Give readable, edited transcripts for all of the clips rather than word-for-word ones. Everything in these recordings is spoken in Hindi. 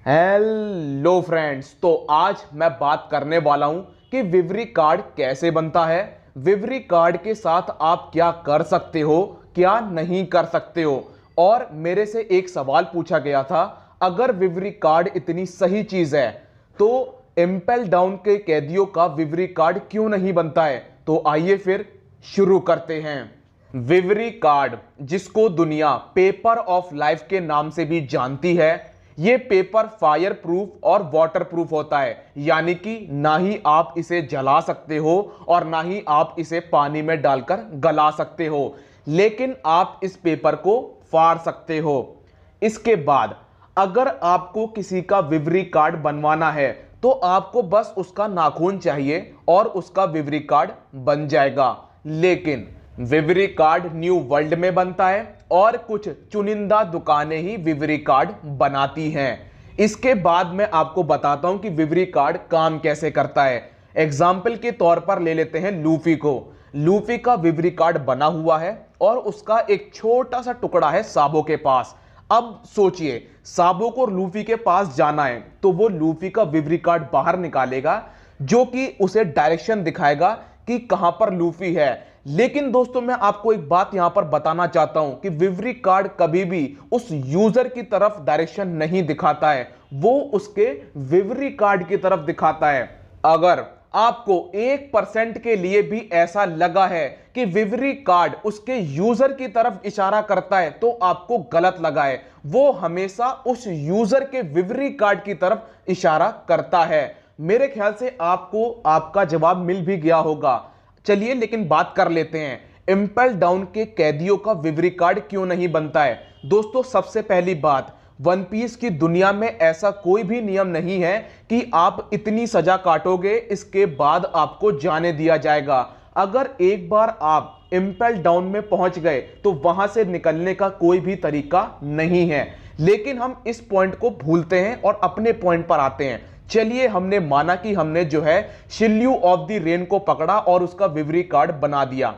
हेलो फ्रेंड्स, तो आज मैं बात करने वाला हूं कि विवरी कार्ड कैसे बनता है। विवरी कार्ड के साथ आप क्या कर सकते हो, क्या नहीं कर सकते हो। और मेरे से एक सवाल पूछा गया था, अगर विवरी कार्ड इतनी सही चीज है तो इम्पेल डाउन के कैदियों का विवरी कार्ड क्यों नहीं बनता है। तो आइए फिर शुरू करते हैं। विवरी कार्ड, जिसको दुनिया पेपर ऑफ लाइफ के नाम से भी जानती है, ये पेपर फायर प्रूफ और वाटर प्रूफ होता है। यानी कि ना ही आप इसे जला सकते हो और ना ही आप इसे पानी में डालकर गला सकते हो, लेकिन आप इस पेपर को फाड़ सकते हो। इसके बाद अगर आपको किसी का विवरी कार्ड बनवाना है तो आपको बस उसका नाखून चाहिए और उसका विवरी कार्ड बन जाएगा। लेकिन विवरी कार्ड न्यू वर्ल्ड में बनता है और कुछ चुनिंदा दुकानें ही विवरी कार्ड बनाती हैं। इसके बाद मैं आपको बताता हूं कि विवरी कार्ड काम कैसे करता है। एग्जाम्पल के तौर पर ले लेते हैं लूफी को। लूफी का विवरी कार्ड बना हुआ है और उसका एक छोटा सा टुकड़ा है साबो के पास। अब सोचिए, साबो को लूफी के पास जाना है तो वो लूफी का विवरी कार्ड बाहर निकालेगा जो कि उसे डायरेक्शन दिखाएगा कि कहां पर लूफी है। लेकिन दोस्तों, मैं आपको एक बात यहां पर बताना चाहता हूं कि विवरी कार्ड कभी भी उस यूजर की तरफ डायरेक्शन नहीं दिखाता है, वो उसके विवरी कार्ड की तरफ दिखाता है। अगर आपको 1% के लिए भी ऐसा लगा है कि विवरी कार्ड उसके यूजर की तरफ इशारा करता है तो आपको गलत लगा है। वो हमेशा उस यूजर के विवरी कार्ड की तरफ इशारा करता है। मेरे ख्याल से आपको आपका जवाब मिल भी गया होगा। चलिए लेकिन बात कर लेते हैं, इम्पेल डाउन के कैदियों का विवरी कार्ड क्यों नहीं बनता है। दोस्तों, सबसे पहली बात, वन पीस की दुनिया में ऐसा कोई भी नियम नहीं है कि आप इतनी सजा काटोगे इसके बाद आपको जाने दिया जाएगा। अगर एक बार आप इम्पेल डाउन में पहुंच गए तो वहां से निकलने का कोई भी तरीका नहीं है। लेकिन हम इस पॉइंट को भूलते हैं और अपने पॉइंट पर आते हैं। चलिए, हमने माना कि हमने जो है शिल्यू ऑफ द रेन को पकड़ा और उसका विवरी कार्ड बना दिया।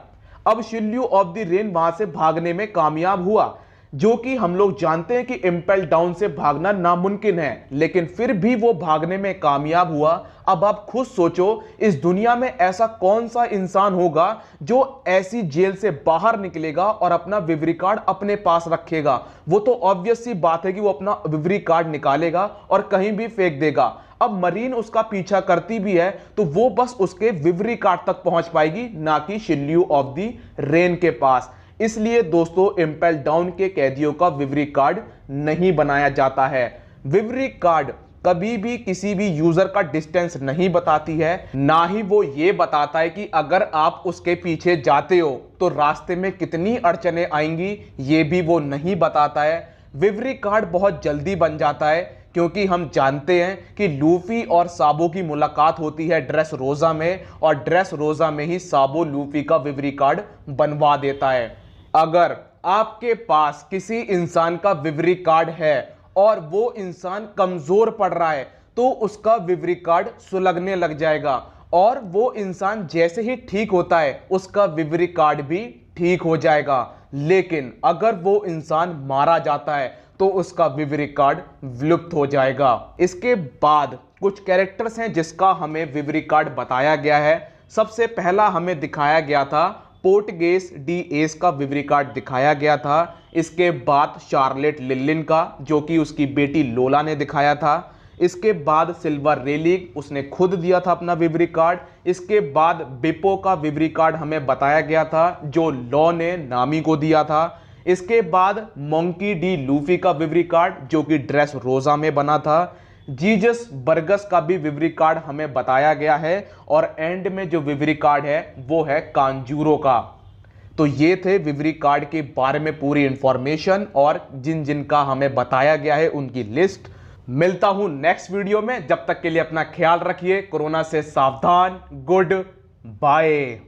अब शिल्यू ऑफ द रेन वहां से भागने में कामयाब हुआ, जो कि हम लोग जानते हैं कि इम्पेल डाउन से भागना नामुमकिन है, लेकिन फिर भी वो भागने में कामयाब हुआ। अब आप खुद सोचो, इस दुनिया में ऐसा कौन सा इंसान होगा जो ऐसी जेल से बाहर निकलेगा और अपना विवरी कार्ड अपने पास रखेगा। वो तो ऑब्वियस सी बात है कि वो अपना विवरी कार्ड निकालेगा और कहीं भी फेंक देगा। अब मरीन उसका पीछा करती भी है तो वो बस उसके विवरी कार्ड तक पहुंच पाएगी, ना कि शिल्यू ऑफ द रेन के पास। इसलिए दोस्तों, इम्पेल डाउन के कैदियों का विवरी कार्ड नहीं बनाया जाता है। विवरी कार्ड कभी भी किसी भी यूजर का डिस्टेंस नहीं बताती है, ना ही वो ये बताता है कि अगर आप उसके पीछे जाते हो तो रास्ते में कितनी अड़चनें आएंगी, ये भी वो नहीं बताता है। विवरी कार्ड बहुत जल्दी बन जाता है क्योंकि हम जानते हैं कि लूफी और साबो की मुलाकात होती है ड्रेस रोजा में, और ड्रेस रोजा में ही साबो लूफी का विवरी कार्ड बनवा देता है। अगर आपके पास किसी इंसान का विवरी कार्ड है और वो इंसान कमजोर पड़ रहा है तो उसका विवरी कार्ड सुलगने लग जाएगा, और वो इंसान जैसे ही ठीक होता है उसका विवरी कार्ड भी ठीक हो जाएगा। लेकिन अगर वो इंसान मारा जाता है तो उसका विवरी कार्ड विलुप्त हो जाएगा। इसके बाद कुछ कैरेक्टर्स हैं जिसका हमें विवरी कार्ड बताया गया है। सबसे पहला हमें दिखाया गया था पोर्टगेस डी एस का विवरी कार्ड दिखाया गया था। इसके बाद शार्लेट लिलिन का, जो कि उसकी बेटी लोला ने दिखाया था। इसके बाद सिल्वर रेलिक, उसने खुद दिया था अपना विवरी कार्ड। इसके बाद बिपो का विवरी कार्ड हमें बताया गया था, जो लॉ ने नामी को दिया था। इसके बाद मंकी डी लूफी का विवरी कार्ड, जो कि ड्रेस रोजा में बना था। जीजस बर्गस का भी विवरी कार्ड हमें बताया गया है, और एंड में जो विवरी कार्ड है वो है कांजूरो का। तो ये थे विवरी कार्ड के बारे में पूरी इंफॉर्मेशन और जिन जिन का हमें बताया गया है उनकी लिस्ट। मिलता हूं नेक्स्ट वीडियो में, जब तक के लिए अपना ख्याल रखिए, कोरोना से सावधान, गुड बाय।